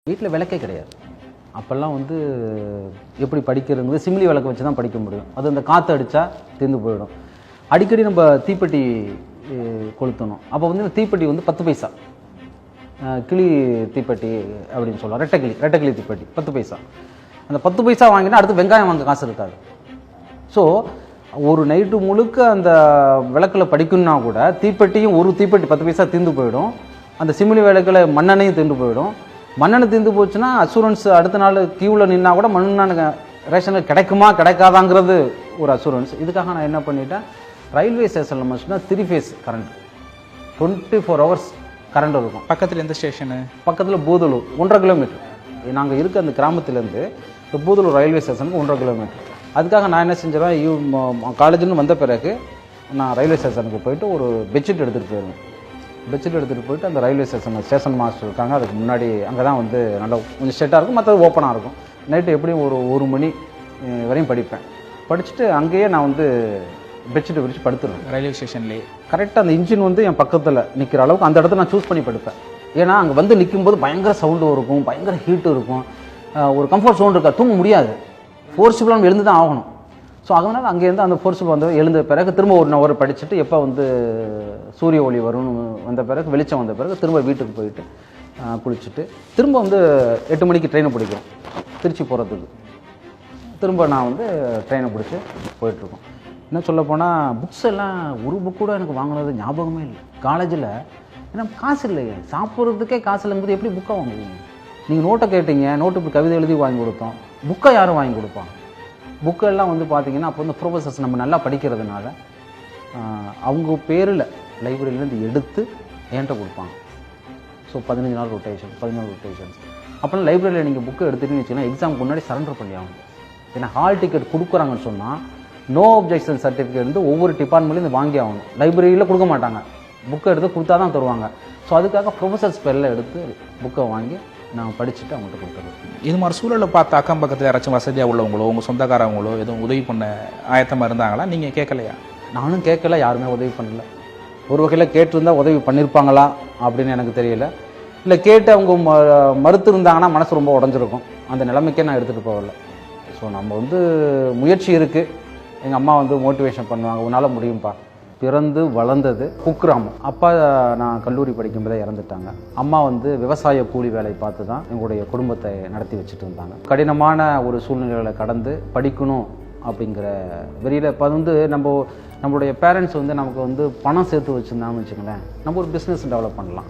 வீட்டில் விளக்கே கிடையாது. அப்போல்லாம் வந்து எப்படி படிக்கிறதுங்கிறது சிம்லி விளக்கு வச்சு தான் படிக்க முடியும். அது அந்த காற்று அடித்தா தீர்ந்து போயிடும். அடிக்கடி நம்ம தீப்பெட்டி கொளுத்தணும். அப்போ வந்து தீப்பெட்டி வந்து 10 பைசா, கிளி தீப்பெட்டி அப்படின்னு சொல்லுவோம். ரெட்டக்கிளி தீப்பெட்டி 10 பைசா. அந்த 10 பைசா வாங்கினா அடுத்து வெங்காயம் வாங்க காசு இருக்காது. ஸோ ஒரு நைட்டு முழுக்க அந்த விளக்கில் படிக்கணுன்னா கூட தீப்பெட்டியும் ஒரு தீப்பெட்டி 10 பைசா தீர்ந்து போயிடும். அந்த சிமிலி விளக்கில் மண்ணெண்ணையும் தீர்ந்து போயிடும். மண்ணெண்ணெய் தீர்ந்து போச்சுன்னா அசூரன்ஸ் அடுத்த நாள் கியூவில் நின்னா கூட மண்ணெண்ணெய் ரேஷனில் கிடைக்குமா கிடைக்காதாங்கிறது ஒரு அசூரன்ஸ். இதுக்காக நான் என்ன பண்ணிட்டேன், ரயில்வே ஸ்டேஷனில் மட்டும்தான் 3 ஃபேஸ் கரண்ட், 24 ஹவர்ஸ் கரண்ட் இருக்கும். பக்கத்தில் எந்த ஸ்டேஷனு? பக்கத்தில் பூதலூர் 1.5 கிலோமீட்டர். நாங்கள் இருக்க அந்த கிராமத்துலேருந்து இந்த பூதலூர் ரயில்வே ஸ்டேஷனுக்கு 1.5 கிலோமீட்டர். அதுக்காக நான் என்ன செஞ்சிடறேன், காலேஜ்னு வந்த பிறகு நான் ரயில்வே ஸ்டேஷனுக்கு போயிட்டு ஒரு பெட்ஷீட் எடுத்துகிட்டு போயிடுவேன். பெட்ஷீட் எடுத்துகிட்டு போயிட்டு அந்த ரயில்வே ஸ்டேஷன் மாஸ்டர் இருக்காங்க, அதுக்கு முன்னாடி அங்கே தான் வந்து நல்லா கொஞ்சம் செட்டாக இருக்கும், மற்றது ஓப்பனாக இருக்கும். நைட்டு எப்படியும் ஒரு 1 மணி வரையும் படிப்பேன். படிச்சுட்டு அங்கேயே நான் வந்து பெட்ஷீட்டை விரித்து படுத்துருவேன். ரயில்வே ஸ்டேஷன்லேயே கரெக்டாக அந்த இன்ஜின் வந்து என் பக்கத்தில் நிற்கிற அளவுக்கு அந்த இடத்த நான் சூஸ் பண்ணி படுப்பேன். ஏன்னா அங்கே வந்து நிற்கும்போது பயங்கர சவுண்டும் இருக்கும், பயங்கர ஹீட்டும் இருக்கும், ஒரு கம்ஃபர்ட் சவுண்ட் இருக்கா, தூங்க முடியாது, ஃபோர்ஸிபிளாக நம்ம எழுந்து தான் ஆகணும். ஸோ அதனால் அங்கேருந்து அந்த ஃபோர்ஸிபிள் வந்து எழுந்த பிறகு திரும்ப 1 ஹவர் படிச்சுட்டு எப்போ வந்து சூரிய ஒளி வரும்னு வந்த பிறகு வெளிச்சம் வந்த பிறகு திரும்ப வீட்டுக்கு போயிட்டு குளிச்சுட்டு திரும்ப வந்து 8 மணிக்கு ட்ரெயினை பிடிக்கும் திருச்சி போகிறதுக்கு. திரும்ப நான் வந்து ட்ரெயினை பிடிச்சி போயிட்டுருக்கோம். என்ன சொல்ல போனால் புக்ஸ் எல்லாம் ஒரு புக் கூட எனக்கு வாங்கினது ஞாபகமே இல்லை. காலேஜில் ஏன்னா காசு இல்லையே, சாப்பிட்றதுக்கே காசு இல்லைங்கும்போது எப்படி புக்கை வாங்குவீங்க? நீங்கள் நோட்டை கேட்டீங்க, நோட்டு இப்படி கவிதை எழுதி வாங்கி கொடுத்தோம், புக்கை யாரும் வாங்கி கொடுப்பாங்க? புக்கெல்லாம் வந்து பார்த்திங்கன்னா அப்போ வந்து ப்ரொஃபஸர்ஸ் நம்ம நல்லா படிக்கிறதுனால அவங்க பேரில் லைப்ரரியிலேருந்து எடுத்து என்கிட்ட கொடுப்பாங்க. ஸோ 15 நாள் ரொட்டேஷன், 14 ரொட்டேஷன்ஸ். அப்போலாம் லைப்ரரியில் நீங்கள் புக்கை எடுத்துகிட்டுன்னு வச்சிங்கன்னா எக்ஸாமுக்கு முன்னாடி சரண்டர் பண்ணி ஆகணும். ஏன்னா ஹால் டிக்கெட் கொடுக்குறாங்கன்னு சொன்னால் நோ அப்ஜெக்ஷன் சர்டிஃபிகேட் வந்து ஒவ்வொரு டிபார்ட்மெண்ட்லேருந்து வாங்கி ஆகணும். லைப்ரரியில் கொடுக்க மாட்டாங்க, புக்கை எடுத்து கொடுத்தா தான் தருவாங்க. ஸோ அதுக்காக ப்ரொஃபஸர்ஸ் பேரில் எடுத்து புக்கை வாங்கி நான் படிச்சுட்டு அவங்கள்ட்ட கொடுத்துருவேன். இது மாதிரி சூழலை பார்த்து அக்கம் பக்கத்தில் யாராச்சும் வசதியாக உள்ளவங்களோ உங்கள் சொந்தக்காரவங்களோ எதுவும் உதவி பண்ண ஆயத்தமாக இருந்தாங்களா? நீங்கள் கேட்கலையா? நானும் கேட்கல, யாருமே உதவி பண்ணல. ஒரு வகையில் கேட்டிருந்தால் உதவி பண்ணியிருப்பாங்களா அப்படின்னு எனக்கு தெரியல. இல்லை கேட்டு அவங்க மறுத்து இருந்தாங்கன்னா மனசு ரொம்ப உடஞ்சிருக்கும். அந்த நிலைமைக்கே நான் எடுத்துகிட்டு போகல. ஸோ நம்ம வந்து முயற்சி இருக்குது. எங்கள் அம்மா வந்து மோட்டிவேஷன் பண்ணுவாங்க, உன்னால் முடியும்ப்பா. பிறந்து வளர்ந்தது குக்கிராமம். அப்பா நான் கல்லூரி படிக்கும்போதே இறந்துட்டாங்க. அம்மா வந்து விவசாய கூலி வேலை பார்த்து தான் எங்களுடைய குடும்பத்தை நடத்தி வச்சுட்டு இருந்தாங்க. கடினமான ஒரு சூழ்நிலைகளை கடந்து படிக்கணும் அப்படிங்கிற வெறியில் இப்போ வந்து நம்மளுடைய பேரண்ட்ஸ் வந்து நமக்கு வந்து பணம் சேர்த்து வச்சுருந்தாங்கன்னு வச்சுங்களேன், நம்ம ஒரு பிஸ்னஸ் டெவலப் பண்ணலாம்.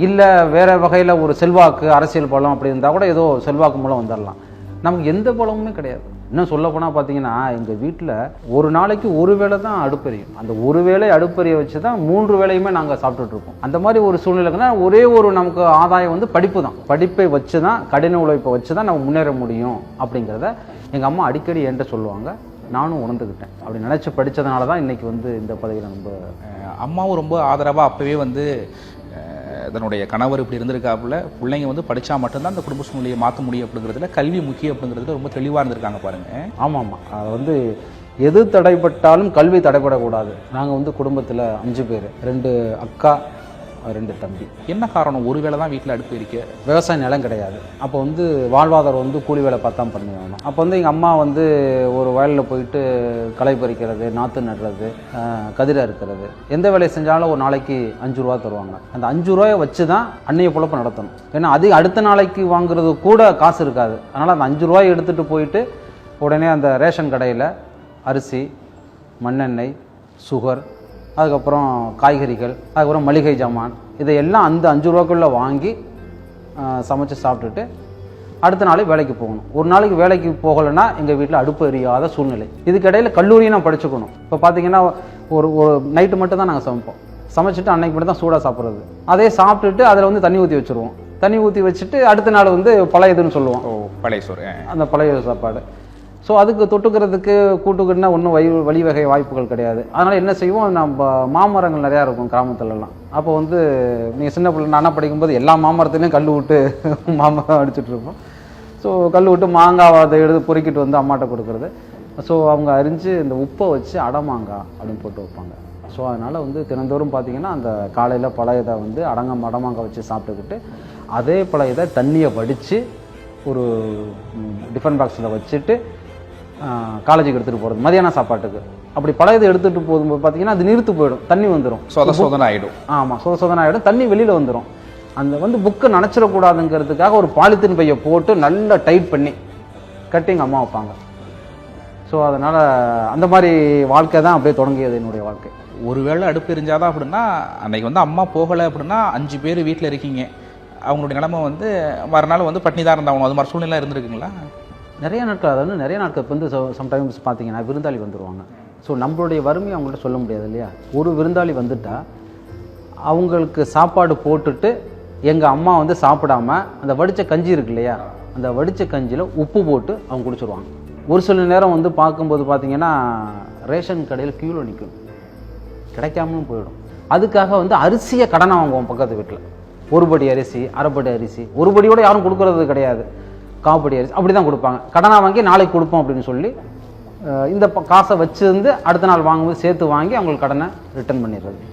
இல்லை வேறு வகையில் ஒரு செல்வாக்கு, அரசியல் பலம் அப்படி இருந்தால் கூட ஏதோ செல்வாக்கு மூலம் வந்துடலாம். நமக்கு எந்த பலமுமே கிடையாது. இன்னும் சொல்ல போனால் பார்த்தீங்கன்னா எங்கள் வீட்டில் ஒரு நாளைக்கு ஒரு வேளை தான் அடுப்பெரியும். அந்த ஒரு வேளை அடுப்பெரிய வச்சு தான் 3 வேளையுமே நாங்கள் சாப்பிட்டுட்ருக்கோம். அந்த மாதிரி ஒரு சூழ்நிலைக்குன்னா ஒரே ஒரு நமக்கு ஆதாயம் வந்து படிப்பு தான். படிப்பை வச்சு தான், கடின உழைப்பை வச்சு தான் நம்ம முன்னேற முடியும் அப்படிங்கிறத எங்கள் அம்மா அடிக்கடி என்கிட்ட சொல்லுவாங்க. நானும் உணர்ந்துக்கிட்டேன். அப்படி நினச்சி படித்ததுனால தான் இன்றைக்கி வந்து இந்த பதவியில் ரொம்ப அம்மாவும் ரொம்ப ஆதரவாக அப்போவே வந்து இதனுடைய கணவர் இப்படி இருந்திருக்காப்புல, பிள்ளைங்க வந்து படித்தா மட்டும்தான் அந்த குடும்ப சூழ்நிலையை மாற்ற முடியும் அப்படிங்கிறதுல, கல்வி முக்கியம் அப்படிங்கிறதுல ரொம்ப தெளிவாக இருந்திருக்காங்க பாருங்கள். ஆமாம், அதை வந்து எது தடைப்பட்டாலும் கல்வி தடைப்படக்கூடாது. நாங்கள் வந்து குடும்பத்தில் 5 பேர், 2 அக்கா 2 தம்பி. என்ன காரணம்? ஒரு வேளை தான் வீட்டில் அடுப்பு இருக்கு, விவசாய நிலம் கிடையாது. அப்போ வந்து வாழ்வாதாரம் வந்து கூலி வேலை பார்த்தா பண்ணி ஆகணும். அப்போ வந்து எங்கள் அம்மா வந்து ஒரு வயலில் போயிட்டு களை பறிக்கிறது, நாற்று நடுறது, கதிரை இருக்கிறது, எந்த வேலையை செஞ்சாலும் ஒரு நாளைக்கு 5 ரூபா தருவாங்க. அந்த 5 ரூபாயை வச்சு தான் அன்னைய பொழப்பு நடத்தணும். ஏன்னா அது அடுத்த நாளைக்கு வாங்குறது கூட காசு இருக்காது. அதனால் அந்த 5 ரூபாயை எடுத்துகிட்டு போயிட்டு உடனே அந்த ரேஷன் கடையில் அரிசி, மண்ணெண்ணெய், சுகர், அதுக்கப்புறம் காய்கறிகள், அதுக்கப்புறம் மளிகை ஜாமான், இதையெல்லாம் அந்த 5 ரூபாக்குள்ளே வாங்கி சமைச்சு சாப்பிட்டுட்டு அடுத்த நாளே வேலைக்கு போகணும். ஒரு நாளைக்கு வேலைக்கு போகலைன்னா எங்கள் வீட்டில் அடுப்பு எரியாத சூழ்நிலை. இதுக்கிடையில் கல்லூரியும் நான் படிச்சுக்கணும். இப்போ பார்த்தீங்கன்னா ஒரு நைட்டு மட்டும் தான் நாங்கள் சமைப்போம். சமைச்சிட்டு அன்னைக்கு மட்டும் தான் சூடாக சாப்பிட்றது. அதே சாப்பிட்டுட்டு அதில் வந்து தண்ணி ஊற்றி வச்சுருவோம். தண்ணி ஊற்றி வச்சுட்டு அடுத்த நாள் வந்து பழையதுன்னு சொல்லுவோம். பழைய சோறு, அந்த பழைய சாப்பாடு. ஸோ அதுக்கு தொட்டுக்கிறதுக்கு கூட்டுக்குன்னா ஒன்றும் வழிவகை வாய்ப்புகள் கிடையாது. அதனால் என்ன செய்வோம், நம்ம மாமரங்கள் நிறையா இருக்கும் கிராமத்துலலாம். அப்போ வந்து நீங்கள் சின்ன பிள்ளை நானாக படிக்கும்போது எல்லா மாமரத்துலேயும் கல் விட்டு மாமரம் அடிச்சுட்ருப்போம். ஸோ கல் விட்டு மாங்காவை அதை எடுத்து பொறுக்கிட்டு வந்து அம்மாட்ட கொடுக்குறது. ஸோ அவங்க அரிஞ்சு இந்த உப்பை வச்சு அடமாங்காய் அப்படின்னு போட்டு வைப்பாங்க. ஸோ அதனால் வந்து தினந்தோறும் பார்த்திங்கன்னா அந்த காலையில் பழையதை வந்து அடமாங்காய் வச்சு சாப்பிட்டுக்கிட்டு அதே பழையதை தண்ணியை வடித்து ஒரு டிஃபன் பாக்ஸில் வச்சுட்டு காலேஜுக்கு எடுத்துகிட்டு போகிறது மதியான சாப்பாட்டுக்கு. அப்படி பழையதை எடுத்துகிட்டு போகும்போது பார்த்தீங்கன்னா அது நீர்த்து போயிடும், தண்ணி வந்துடும், சோதனை ஆகிடும். ஆமாம், சோதனை ஆகிடும், தண்ணி வெளியில் வந்துடும். அந்த புக்கை நனைச்சிடக்கூடாதுங்கிறதுக்காக ஒரு பாலித்தீன் பையை போட்டு நல்லா டைட் பண்ணி கட்டி எங்கள் அம்மா வைப்பாங்க. ஸோ அதனால் அந்த மாதிரி வாழ்க்கை தான் அப்படியே தொடங்கியது என்னுடைய வாழ்க்கை. ஒருவேளை அடுப்பு எரிஞ்சாதான் அப்படின்னா அன்னைக்கு வந்து அம்மா போகலை அப்படின்னா 5 பேர் வீட்டில் இருக்கீங்க, அவங்களுடைய நிலைமை வந்து மறுநாள் வந்து பட்னி தான் இருந்தாகணும், அது மாதிரி சூழ்நிலை இருந்திருக்குங்களா? நிறைய நாட்கள், அதாவது நிறைய நாட்கள் வந்து சம்டைம்ஸ் பார்த்தீங்கன்னா விருந்தாளி வந்துடுவாங்க. ஸோ நம்மளுடைய வறுமையை அவங்கள்ட்ட சொல்ல முடியாது இல்லையா. ஒரு விருந்தாளி வந்துட்டால் அவங்களுக்கு சாப்பாடு போட்டுட்டு எங்கள் அம்மா வந்து சாப்பிடாம அந்த வடித்த கஞ்சி இருக்கு இல்லையா, அந்த வடித்த கஞ்சியில் உப்பு போட்டு அவங்க குடிச்சிருவாங்க. ஒரு சில நேரம் வந்து பார்க்கும்போது பார்த்தீங்கன்னா ரேஷன் கடையில் க்யூவில் நிற்கும், கிடைக்காமலும் போயிடும். அதுக்காக வந்து அரிசியை கடனை வாங்குவோம் பக்கத்து வீட்டில். ஒரு படி அரிசி, அரைப்படி அரிசி, ஒரு படியோடு யாரும் கொடுக்கறது கிடையாது, காப்படி அரிசி அப்படி தான் கொடுப்பாங்க. கடனாக வாங்கி நாளைக்கு கொடுப்போம் அப்படின்னு சொல்லி இந்த காசை வச்சுருந்து அடுத்த நாள் வாங்கும்போது சேர்த்து வாங்கி அவங்களுக்கு கடனை ரிட்டர்ன் பண்ணிடுறது.